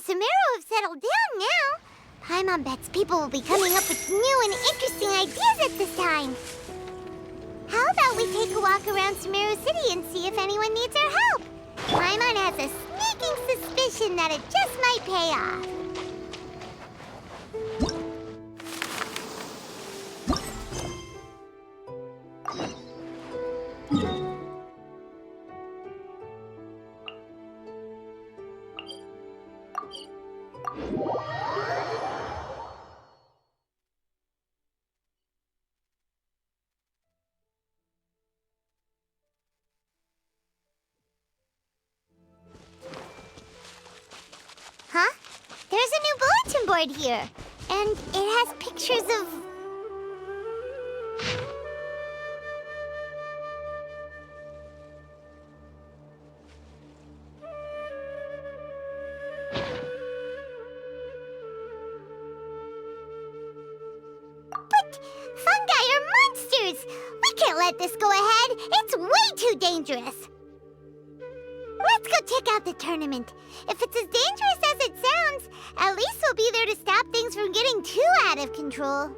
Sumeru have settled down now. Paimon bets people will be coming up with new and interesting ideas at this time. How about we take a walk around Sumeru City and see if anyone needs our help? Paimon has a sneaking suspicion that it just might pay off. Huh? There's a new bulletin board here, and it has pictures of... But fungi are monsters! We can't let this go ahead. It's way too dangerous. Let's go check out the tournament. If it's as dangerous as it sounds, at least we'll be there to stop things from getting too out of control.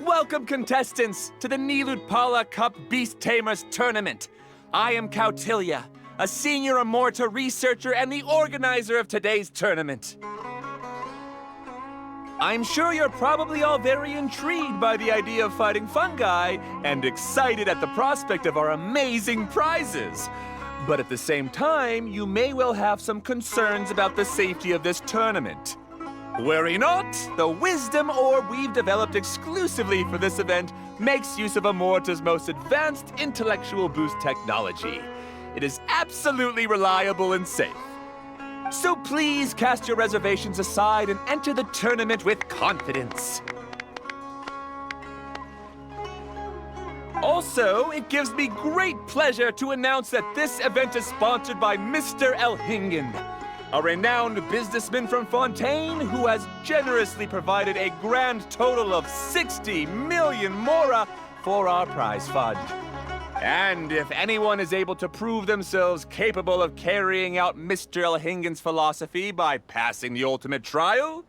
Welcome, contestants, to the Nilutpala Cup Beast Tamers Tournament. I am Kautilya, a senior Amorta researcher and the organizer of today's tournament. I'm sure you're probably all very intrigued by the idea of fighting fungi and excited at the prospect of our amazing prizes. But at the same time, you may well have some concerns about the safety of this tournament. Worry not, the wisdom orb we've developed exclusively for this event makes use of Amorta's most advanced intellectual boost technology. It is absolutely reliable and safe. So please cast your reservations aside and enter the tournament with confidence. Also, it gives me great pleasure to announce that this event is sponsored by Mr. Elhingen, a renowned businessman from Fontaine who has generously provided a grand total of 60 million mora for our prize fund. And if anyone is able to prove themselves capable of carrying out Mr. Elhingen's philosophy by passing the ultimate trial,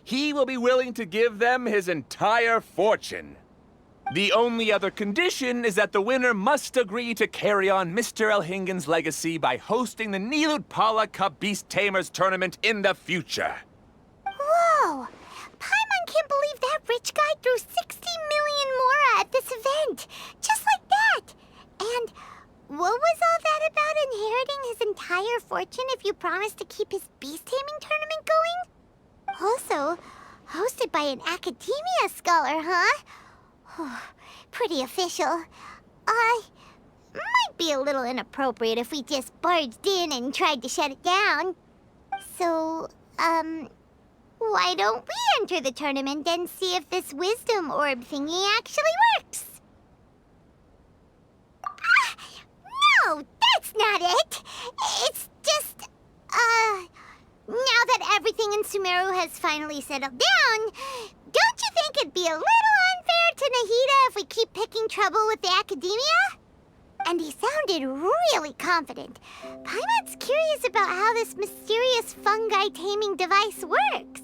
he will be willing to give them his entire fortune. The only other condition is that the winner must agree to carry on Mr. Elhingen's legacy by hosting the Nilutpala Cup Beast Tamers Tournament in the future. Whoa! Paimon can't believe that rich guy threw 60 million mora at this event. Just like that. And what was all that about inheriting his entire fortune if you promised to keep his beast taming tournament going? Also, hosted by an academia scholar, huh? Pretty official. Might be a little inappropriate if we just barged in and tried to shut it down. So, why don't we enter the tournament and see if this wisdom orb thingy actually works? No, that's not it. It's just, now that everything in Sumeru has finally settled down, don't you think it'd be a little unfair to Nahida if we keep picking trouble with the academia? And he sounded really confident. Paimon's curious about how this mysterious fungi taming device works.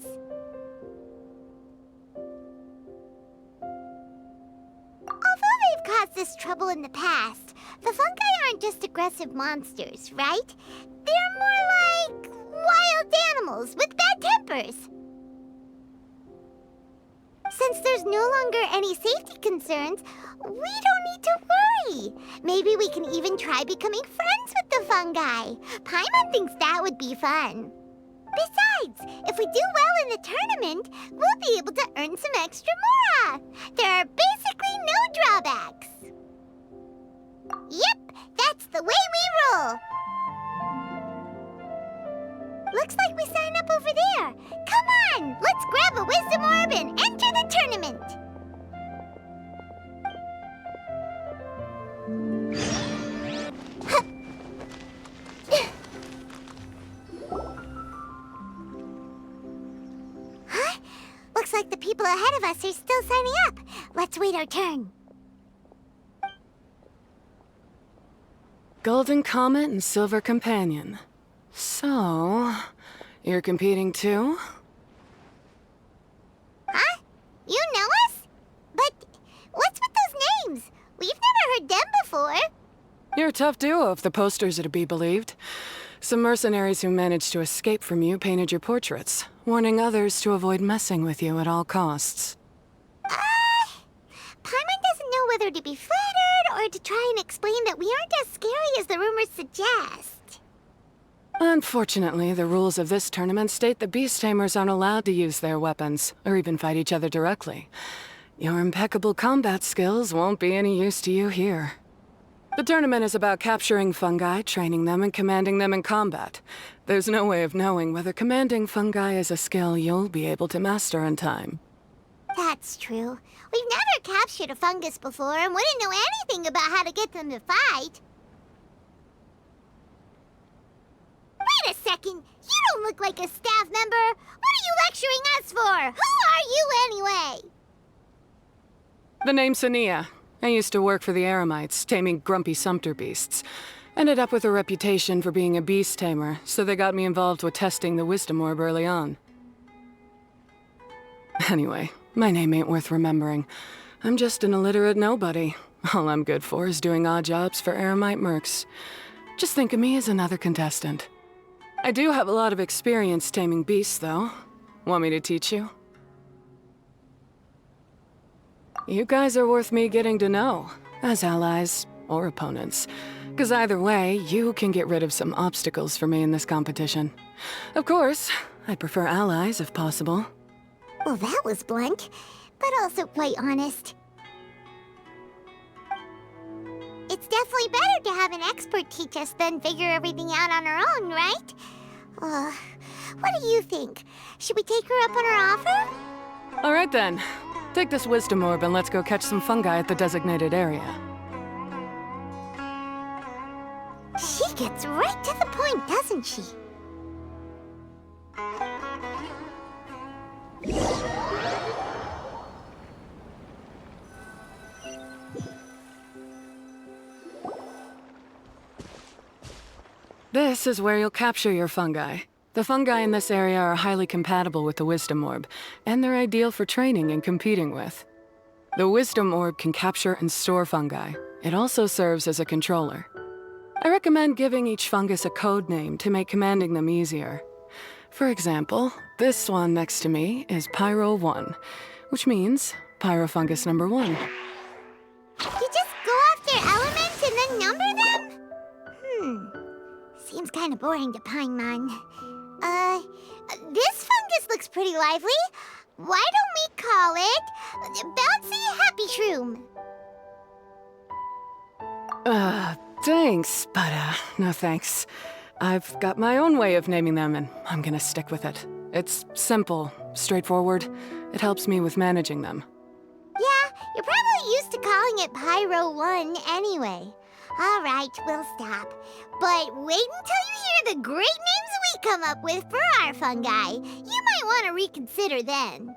Although they've caused us trouble in the past, the fungi aren't just aggressive monsters, right? They're more like wild animals with bad tempers. Since there's no longer any safety concerns, we don't need to worry. Maybe we can even try becoming friends with the fungi. Paimon thinks that would be fun. Besides, if we do well in the tournament, we'll be able to earn some extra mora. There are basically no drawbacks. Yep, that's the way we roll. Looks like we sign up over there. Come on, let's grab a wisdom orb and enter the tournament. Looks like the people ahead of us are still signing up. Let's wait our turn. Golden Comet and Silver Companion. So, you're competing too? Huh? You know us? But what's with those names? We've never heard them before. You're a tough duo if the posters are to be believed. Some mercenaries who managed to escape from you painted your portraits, warning others to avoid messing with you at all costs. Paimon doesn't know whether to be flattered or to try and explain that we aren't as scary as the rumors suggest. Unfortunately, the rules of this tournament state that beast tamers aren't allowed to use their weapons, or even fight each other directly. Your impeccable combat skills won't be any use to you here. The tournament is about capturing fungi, training them, and commanding them in combat. There's no way of knowing whether commanding fungi is a skill you'll be able to master in time. That's true. We've never captured a fungus before and wouldn't know anything about how to get them to fight. Wait a second! You don't look like a staff member! What are you lecturing us for? Who are you anyway? The name's Sania. I used to work for the Eremites, taming grumpy sumpter beasts. Ended up with a reputation for being a beast tamer, so they got me involved with testing the wisdom orb early on. Anyway, my name ain't worth remembering. I'm just an illiterate nobody. All I'm good for is doing odd jobs for Eremite mercs. Just think of me as another contestant. I do have a lot of experience taming beasts, though. Want me to teach you? You guys are worth me getting to know, as allies or opponents. Because either way, you can get rid of some obstacles for me in this competition. Of course, I'd prefer allies if possible. Well, that was blunt, but also quite honest. It's definitely better to have an expert teach us than figure everything out on our own, right? What do you think? Should we take her up on her offer? All right then. Take this wisdom orb and let's go catch some fungi at the designated area. She gets right to the point, doesn't she? This is where you'll capture your fungi. The fungi in this area are highly compatible with the wisdom orb, and they're ideal for training and competing with. The wisdom orb can capture and store fungi. It also serves as a controller. I recommend giving each fungus a code name to make commanding them easier. For example, this one next to me is Pyro 1, which means Pyrofungus number 1. You just go after elements and then number them? Seems kind of boring to Paimon. This fungus looks pretty lively. Why don't we call it Bouncy Happy Shroom? Thanks, but no thanks. I've got my own way of naming them, and I'm gonna stick with it. It's simple, straightforward. It helps me with managing them. Yeah, you're probably used to calling it Pyro 1 anyway. All right, we'll stop. But wait until you hear the great names we come up with for our fungi. You might want to reconsider then.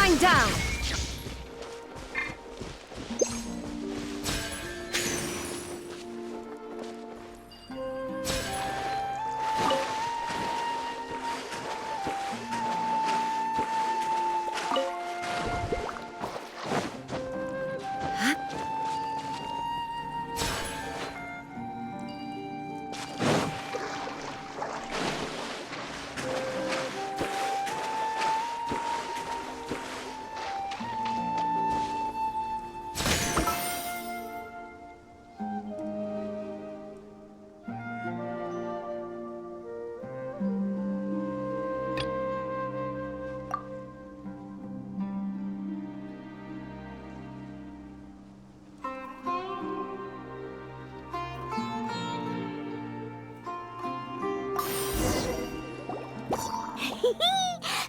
Going down!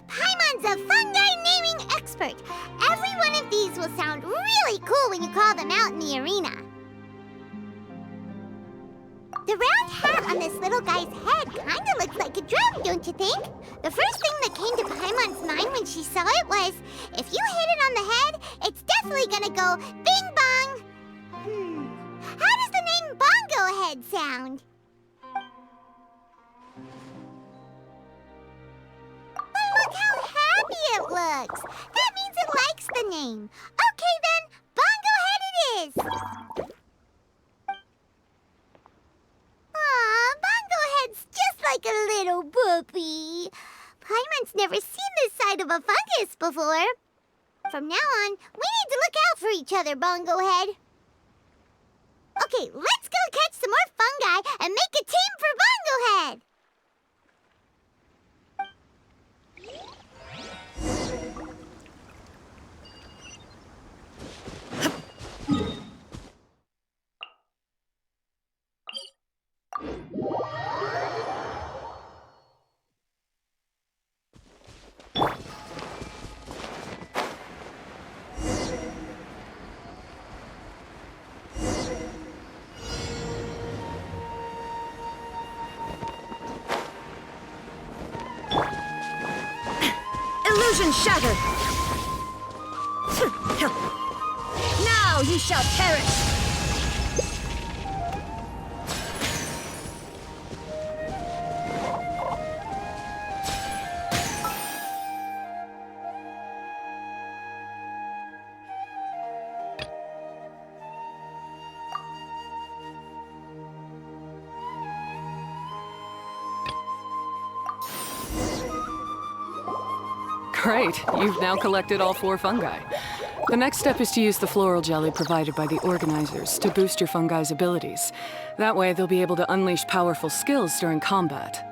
Paimon's a fungi naming expert. Every one of these will sound really cool when you call them out in the arena. The round hat on this little guy's head kinda looks like a drum, don't you think? The first thing that came to Paimon's mind when she saw it was, if you hit it on the head, it's definitely gonna go bing bong. How does the name Bongo Head sound? Look how happy it looks! That means it likes the name. Okay then, Bongo Head it is! Aw, Bongo Head's just like a little puppy. Paimon's never seen this side of a fungus before. From now on, we need to look out for each other, Bongo Head. Okay, let's go catch some more fungi and make a team for Bongo Head! Illusion shattered! Now you shall perish! Great, you've now collected all 4 fungi. The next step is to use the floral jelly provided by the organizers to boost your fungi's abilities. That way, they'll be able to unleash powerful skills during combat.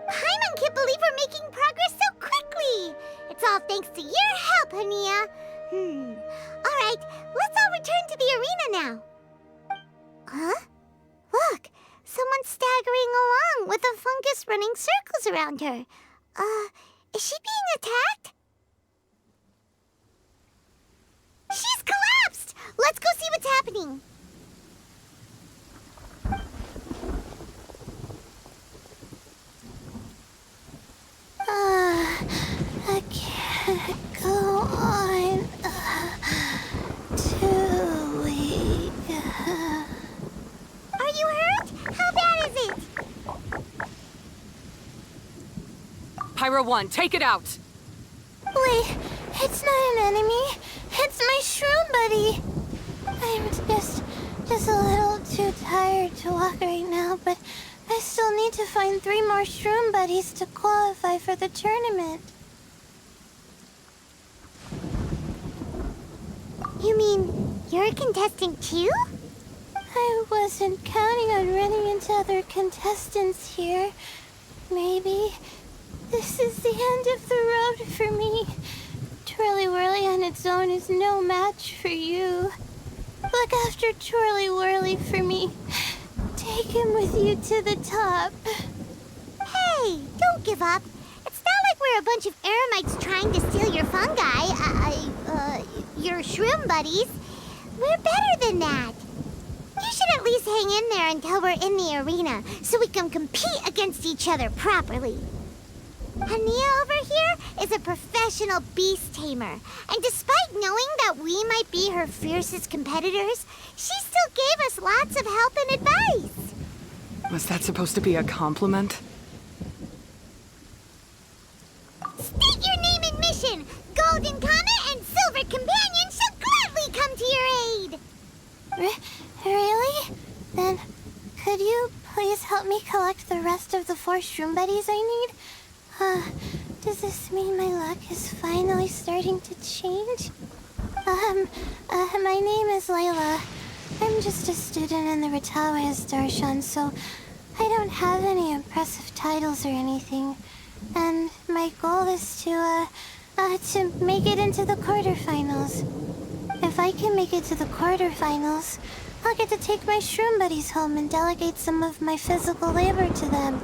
Paimon can't believe we're making progress so quickly! It's all thanks to your help, Hania. Alright, let's all return to the arena now. Huh? Look, someone's staggering along with a fungus running circles around her. Is she being attacked? She's collapsed! Let's go see what's happening. I can't go on. Too weak. Are you hurt? How bad is it? Pyro 1, take it out! Wait, it's not an enemy. It's my shroom buddy. I'm just a little too tired to walk right now, but I still need to find 3 more shroom buddies to qualify for the tournament. You mean you're a contestant too? I wasn't counting on running into other contestants here. Maybe this is the end of the road for me. Twirly Whirly on its own is no match for you. Look after Twirly Whirly for me. Take him with you to the top. Hey, don't give up. It's not like we're a bunch of eremites trying to steal your fungi. Your shroom buddies. We're better than that. You should at least hang in there until we're in the arena, so we can compete against each other properly. Hania over here is a professional beast tamer, and despite knowing that we might be her fiercest competitors, she still gave us lots of help and advice. Was that supposed to be a compliment? State your name and mission. Golden Comet and Silver Companion shall gladly come to your aid. Really? Then, could you please help me collect the rest of the 4 shroom buddies I need? Does this mean my luck is finally starting to change? My name is Layla. I'm just a student in the Ratawa's Darshan, so I don't have any impressive titles or anything. And my goal is to make it into the quarterfinals. If I can make it to the quarterfinals, I'll get to take my shroom buddies home and delegate some of my physical labor to them.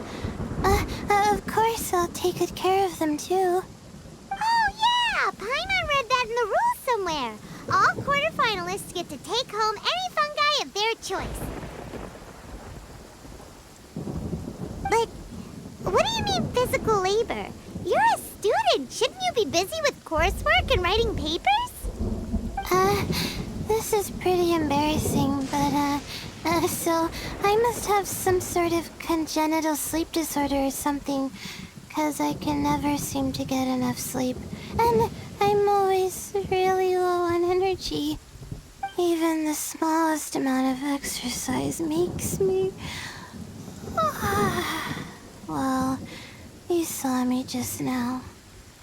Of course, I'll take good care of them, too. Oh, yeah! Paimon read that in the rules somewhere. All quarterfinalists get to take home any fungi of their choice. But what do you mean physical labor? You're a student. Shouldn't you be busy with coursework and writing papers? This is pretty embarrassing, but, so I must have some sort of congenital sleep disorder or something, 'cause I can never seem to get enough sleep. And I'm always really low on energy. Even the smallest amount of exercise makes me... Well, you saw me just now.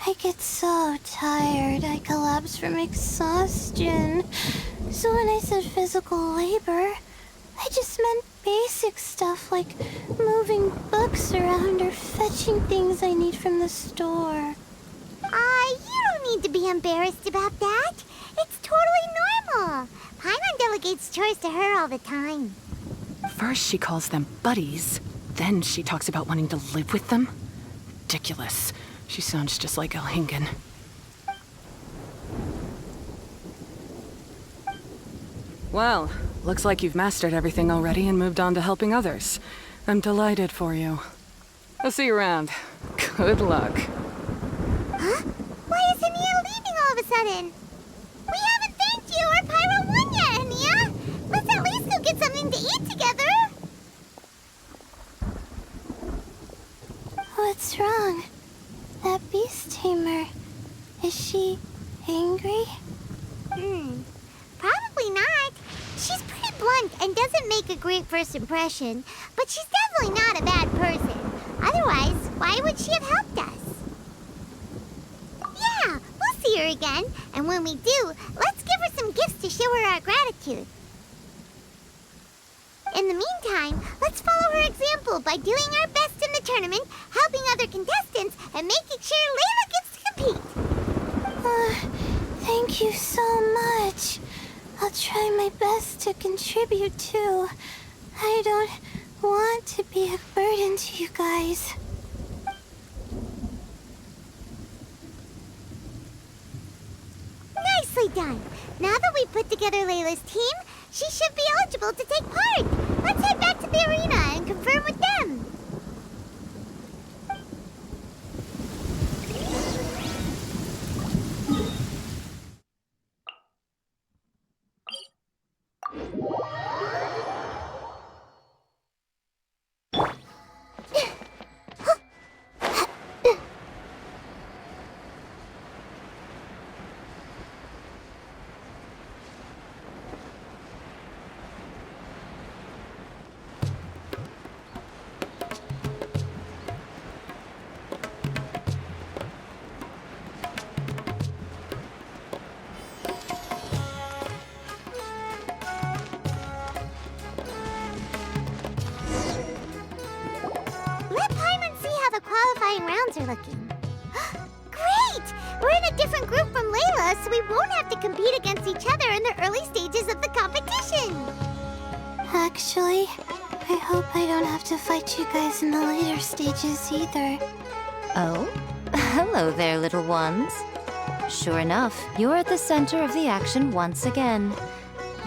I get so tired, I collapse from exhaustion. So when I said physical labor, I just meant basic stuff like moving books around or fetching things I need from the store. You don't need to be embarrassed about that. It's totally normal. Paimon delegates chores to her all the time. First she calls them buddies, then she talks about wanting to live with them. Ridiculous. She sounds just like Elhingen. Well, looks like you've mastered everything already and moved on to helping others. I'm delighted for you. I'll see you around. Good luck. Huh? Why is Hania leaving all of a sudden? We haven't thanked you or Pyro won yet, Hania. Let's at least go get something to eat together. What's wrong? That beast tamer, is she angry? Probably not. She's pretty blunt and doesn't make a great first impression, but she's definitely not a bad person. Otherwise, why would she have helped us? Yeah, we'll see her again, and when we do, let's give her some gifts to show her our gratitude. In the meantime, let's follow her example by doing our best in the tournament, helping other contestants, and making sure Layla gets to compete. Thank you so much. I'll try my best to contribute too. I don't want to be a burden to you guys. Nicely done. Now that we've put together Layla's team, she should be eligible to take part. Let's head back to the arena and confirm with them. Rounds are looking. Great! We're in a different group from Layla, so we won't have to compete against each other in the early stages of the competition. Actually, I hope I don't have to fight you guys in the later stages either. Oh? Hello there, little ones. Sure enough, you're at the center of the action once again.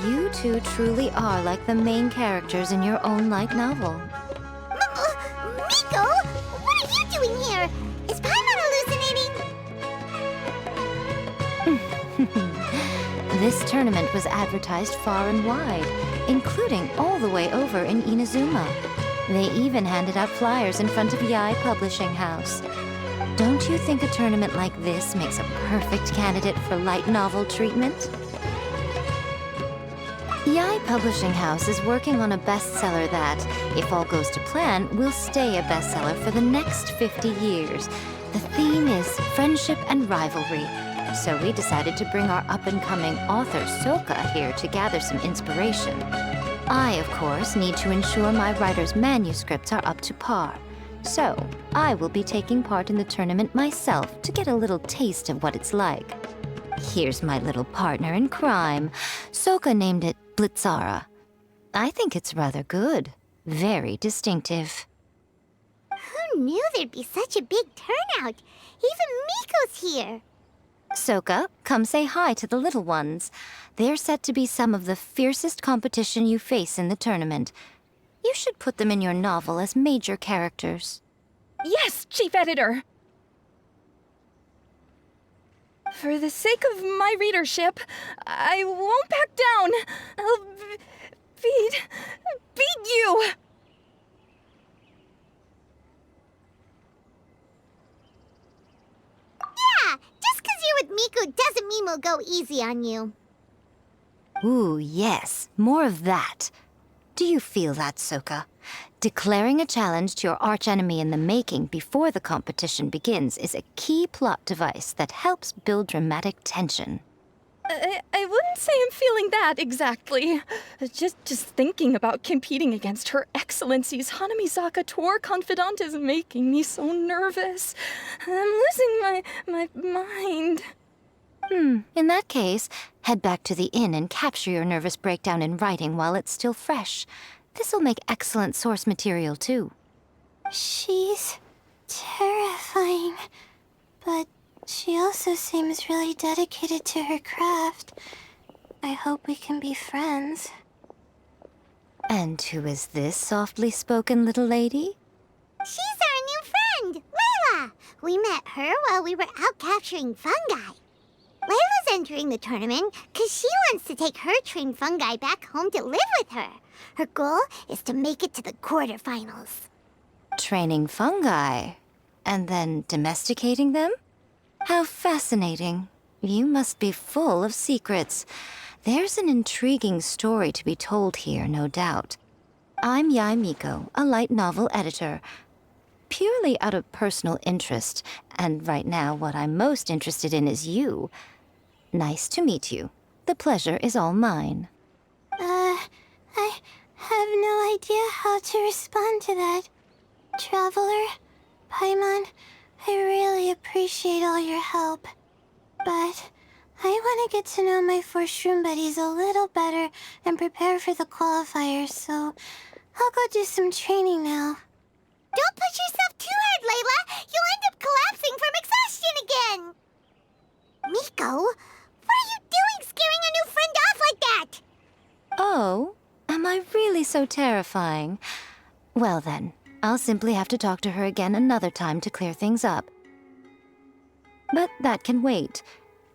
You two truly are like the main characters in your own light novel. Miko, what are you doing here? Is Paimon This tournament was advertised far and wide, including all the way over in Inazuma. They even handed out flyers in front of Yae Publishing House. Don't you think a tournament like this makes a perfect candidate for light novel treatment? Yae Publishing House is working on a bestseller that, if all goes to plan, will stay a bestseller for the next 50 years. The theme is friendship and rivalry. So we decided to bring our up-and-coming author Soka here to gather some inspiration. I, of course, need to ensure my writer's manuscripts are up to par. So, I will be taking part in the tournament myself to get a little taste of what it's like. Here's my little partner in crime. Soka named it Blitzara. I think it's rather good. Very distinctive. Who knew there'd be such a big turnout? Even Miko's here. Soka, come say hi to the little ones. They're set to be some of the fiercest competition you face in the tournament. You should put them in your novel as major characters. Yes, Chief Editor! For the sake of my readership, I won't back down. I'll beat you! Yeah, just 'cause you're with Miko doesn't mean we'll go easy on you. Ooh, yes, more of that. Do you feel that, Soka? Declaring a challenge to your archenemy in the making before the competition begins is a key plot device that helps build dramatic tension. I wouldn't say I'm feeling that exactly. Just thinking about competing against Her Excellency's Hanamizaka tour confidant is making me so nervous. I'm losing my mind. In that case, head back to the inn and capture your nervous breakdown in writing while it's still fresh. This'll make excellent source material, too. She's terrifying, but she also seems really dedicated to her craft. I hope we can be friends. And who is this softly spoken little lady? She's our new friend, Layla. We met her while we were out capturing fungi. Layla's entering the tournament because she wants to take her trained fungi back home to live with her. Her goal is to make it to the quarterfinals. Training fungi, and then domesticating them? How fascinating. You must be full of secrets. There's an intriguing story to be told here, no doubt. I'm Yae Miko, a light novel editor. Purely out of personal interest, and right now what I'm most interested in is you. Nice to meet you. The pleasure is all mine. I have no idea how to respond to that. Traveler, Paimon, I really appreciate all your help. But I want to get to know my 4 shroom buddies a little better and prepare for the qualifiers, so I'll go do some training now. Don't push yourself too hard, Layla! You'll end up collapsing from exhaustion again! Miko, what are you doing scaring a new friend off like that? Oh, am I really so terrifying? Well then, I'll simply have to talk to her again another time to clear things up. But that can wait.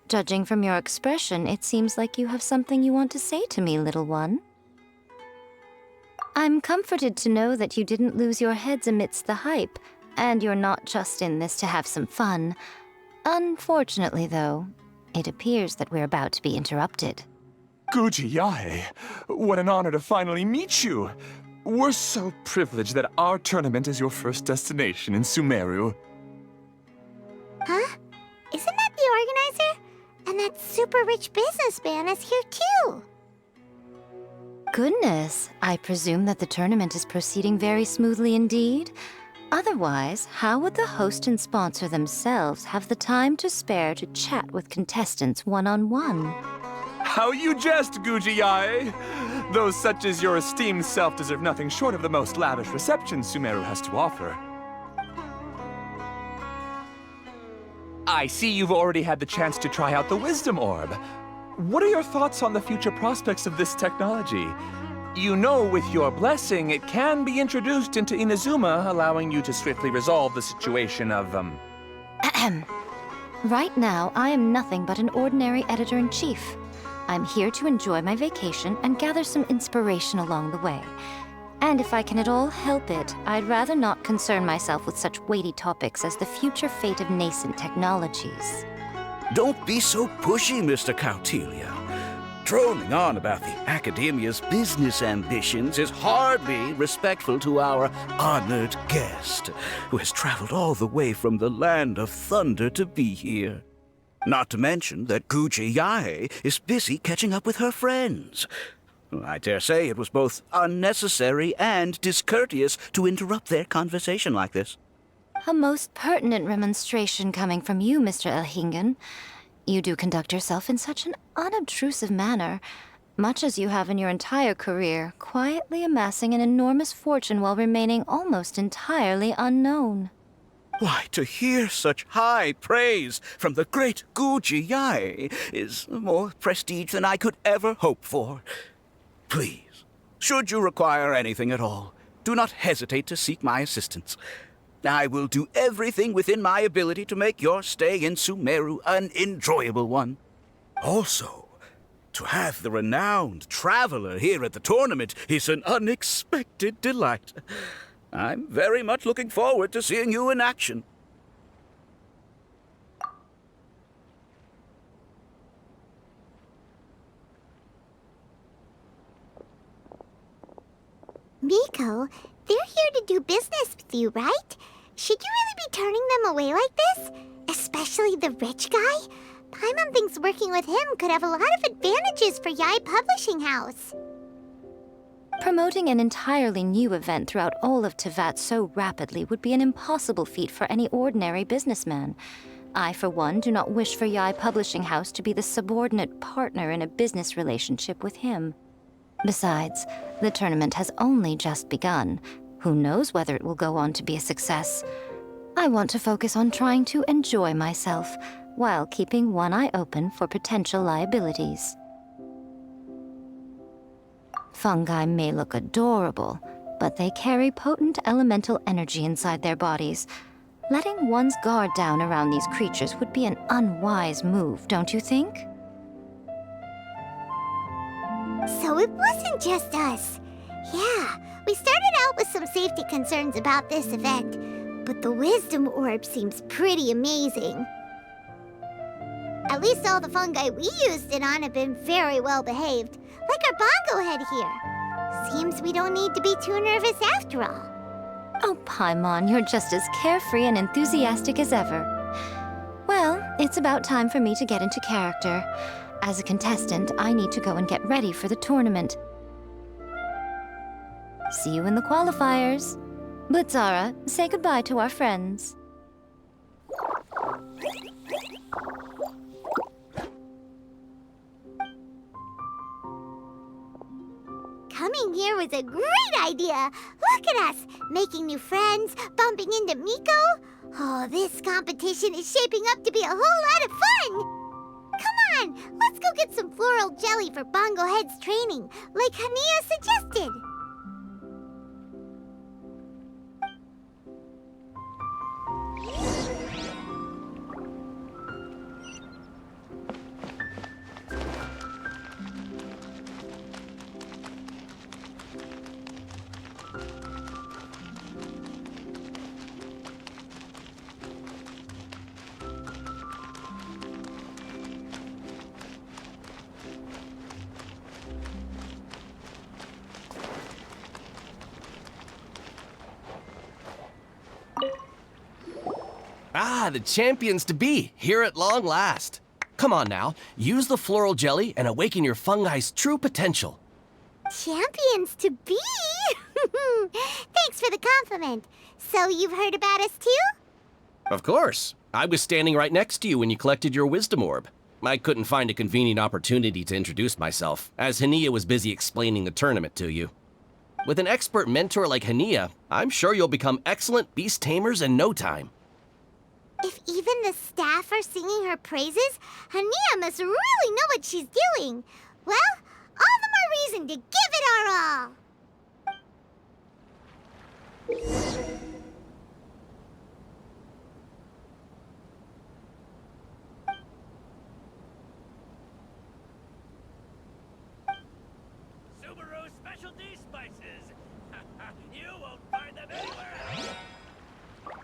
Judging from your expression, it seems like you have something you want to say to me, little one. I'm comforted to know that you didn't lose your heads amidst the hype, and you're not just in this to have some fun. Unfortunately, though, it appears that we're about to be interrupted. Guji Yae, what an honor to finally meet you. We're so privileged that our tournament is your first destination in Sumeru. Huh? Isn't that the organizer? And that super rich businessman is here too. Goodness, I presume that the tournament is proceeding very smoothly indeed. Otherwise, how would the host and sponsor themselves have the time to spare to chat with contestants one-on-one? How you jest, Guji Yae! Those such as your esteemed self deserve nothing short of the most lavish reception Sumeru has to offer. I see you've already had the chance to try out the Wisdom Orb. What are your thoughts on the future prospects of this technology? You know, with your blessing, it can be introduced into Inazuma, allowing you to swiftly resolve the situation of, Right now, I am nothing but an ordinary editor-in-chief. I'm here to enjoy my vacation and gather some inspiration along the way. And if I can at all help it, I'd rather not concern myself with such weighty topics as the future fate of nascent technologies. Don't be so pushy, Mr. Cautelia. Droning on about the Academia's business ambitions is hardly respectful to our honored guest, who has traveled all the way from the land of thunder to be here. Not to mention that Guji Yae is busy catching up with her friends. I dare say it was both unnecessary and discourteous to interrupt their conversation like this. A most pertinent remonstration coming from you, Mr. Elhingen. You do conduct yourself in such an unobtrusive manner, much as you have in your entire career, quietly amassing an enormous fortune while remaining almost entirely unknown. Why, to hear such high praise from the great Guji Yae is more prestige than I could ever hope for. Please, should you require anything at all, do not hesitate to seek my assistance. I will do everything within my ability to make your stay in Sumeru an enjoyable one. Also, to have the renowned traveler here at the tournament is an unexpected delight. I'm very much looking forward to seeing you in action. Miko, they're here to do business with you, right? Should you really be turning them away like this? Especially the rich guy? Paimon thinks working with him could have a lot of advantages for Yae Publishing House. Promoting an entirely new event throughout all of Teyvat so rapidly would be an impossible feat for any ordinary businessman. I, for one, do not wish for Yae Publishing House to be the subordinate partner in a business relationship with him. Besides, the tournament has only just begun. Who knows whether it will go on to be a success? I want to focus on trying to enjoy myself, while keeping one eye open for potential liabilities. Fungi may look adorable, but they carry potent elemental energy inside their bodies. Letting one's guard down around these creatures would be an unwise move, don't you think? So it wasn't just us. Yeah, we started out with some safety concerns about this event, but the wisdom orb seems pretty amazing. At least all the fungi we used it on have been very well behaved, like our bongo head here. Seems we don't need to be too nervous after all. Oh, Paimon, you're just as carefree and enthusiastic as ever. Well, it's about time for me to get into character. As a contestant, I need to go and get ready for the tournament. See you in the qualifiers. Blitzara, say goodbye to our friends. Coming here was a great idea. Look at us, making new friends, bumping into Miko. Oh, this competition is shaping up to be a whole lot of fun. Come on, let's go get some floral jelly for Bongo Head's training, like Hania suggested. Ah, the champions to be, here at long last. Come on now, use the floral jelly and awaken your fungi's true potential. Champions to be? Thanks for the compliment. So you've heard about us too? Of course. I was standing right next to you when you collected your wisdom orb. I couldn't find a convenient opportunity to introduce myself, as Hania was busy explaining the tournament to you. With an expert mentor like Hania, I'm sure you'll become excellent beast tamers in no time. If even the staff are singing her praises, Hania must really know what she's doing. Well, all the more reason to give it our all.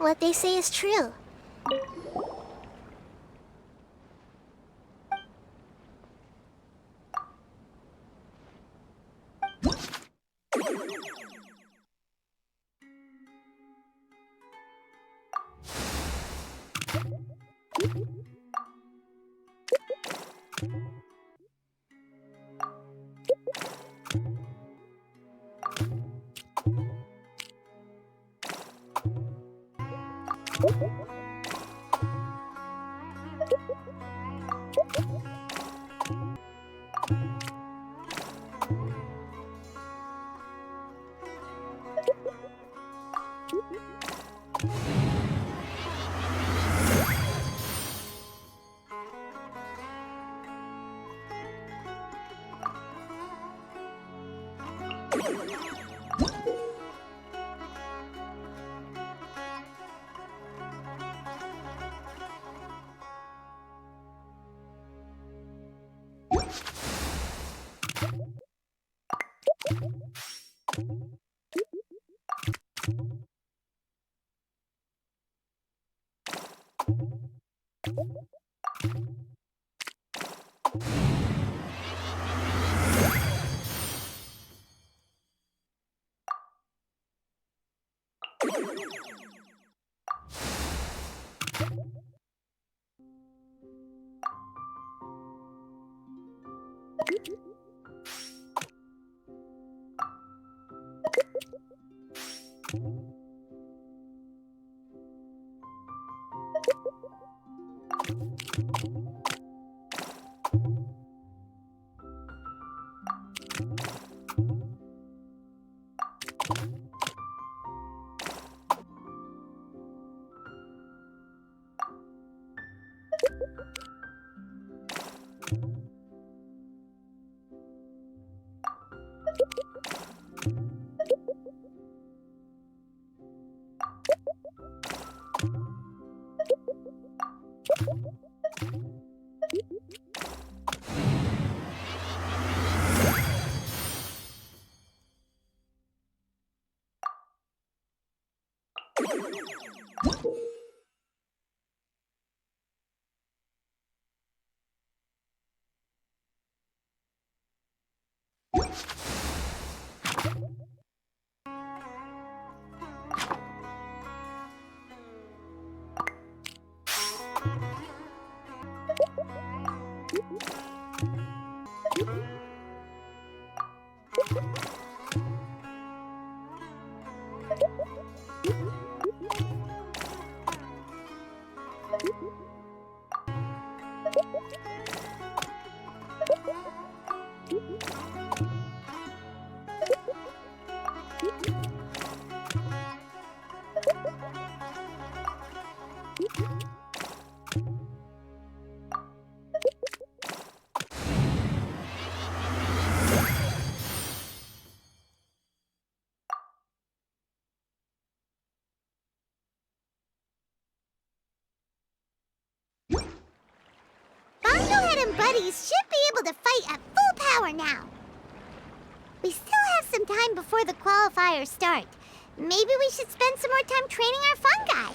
what they say is true. Buddies should be able to fight at full power now. We still have some time before the qualifiers start. Maybe we should spend some more time training our fungi.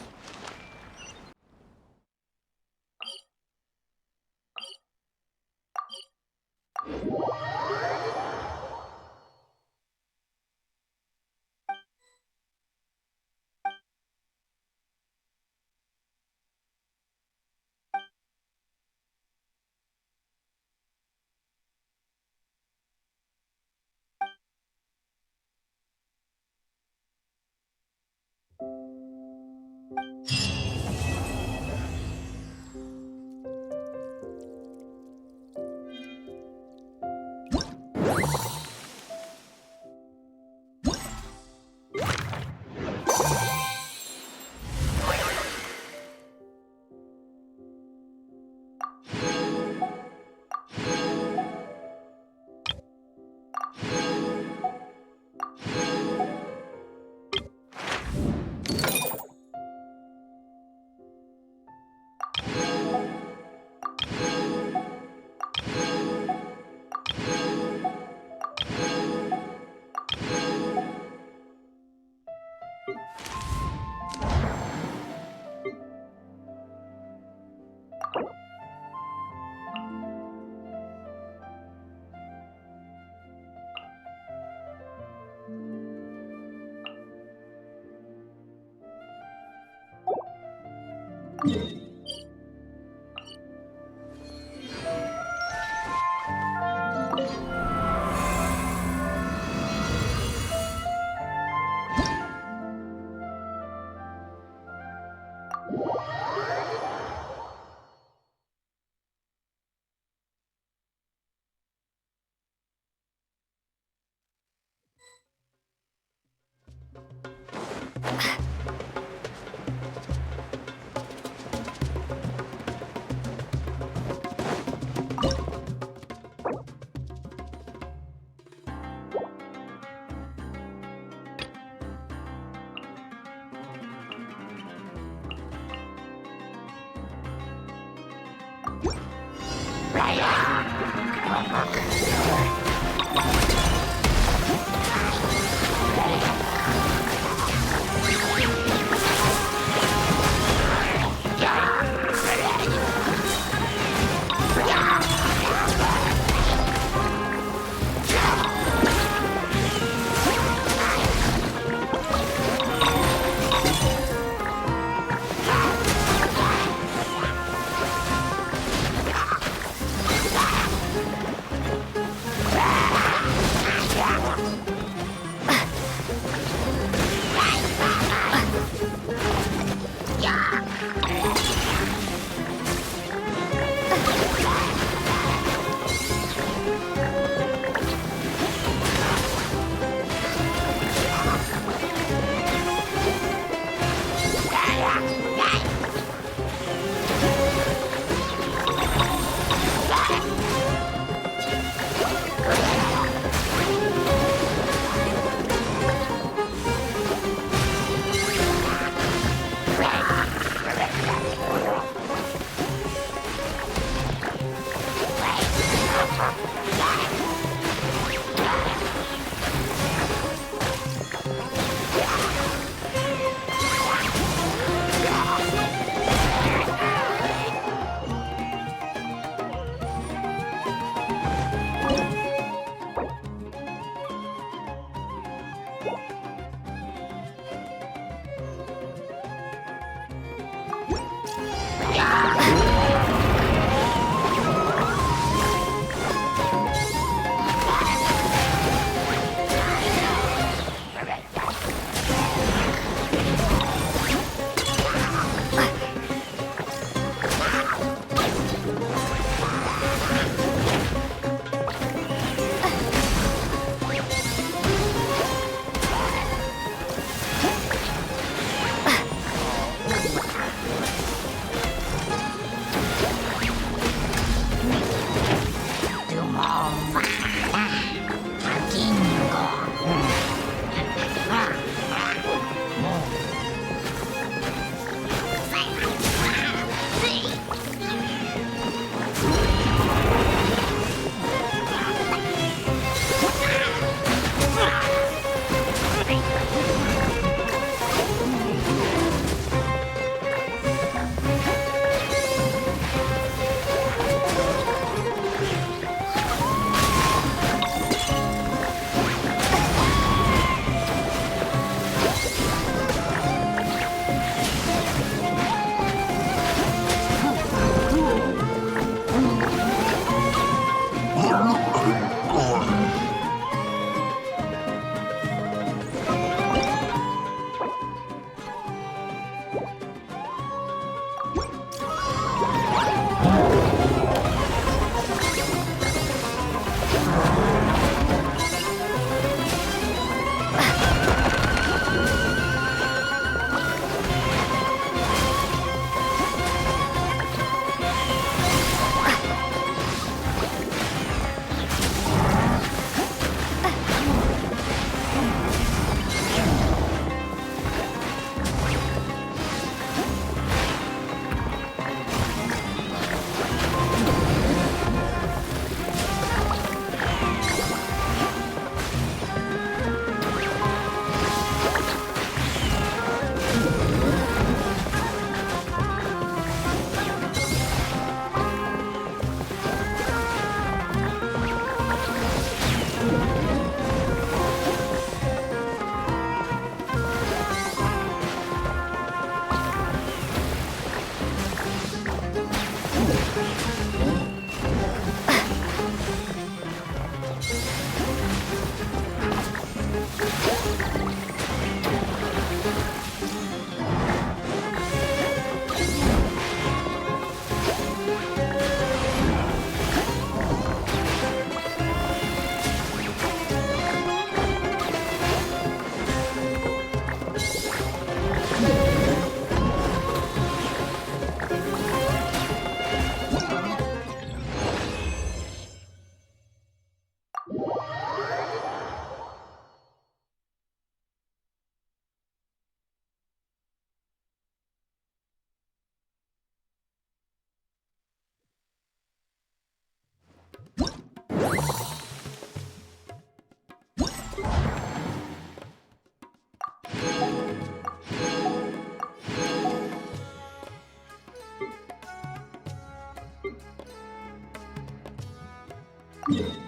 you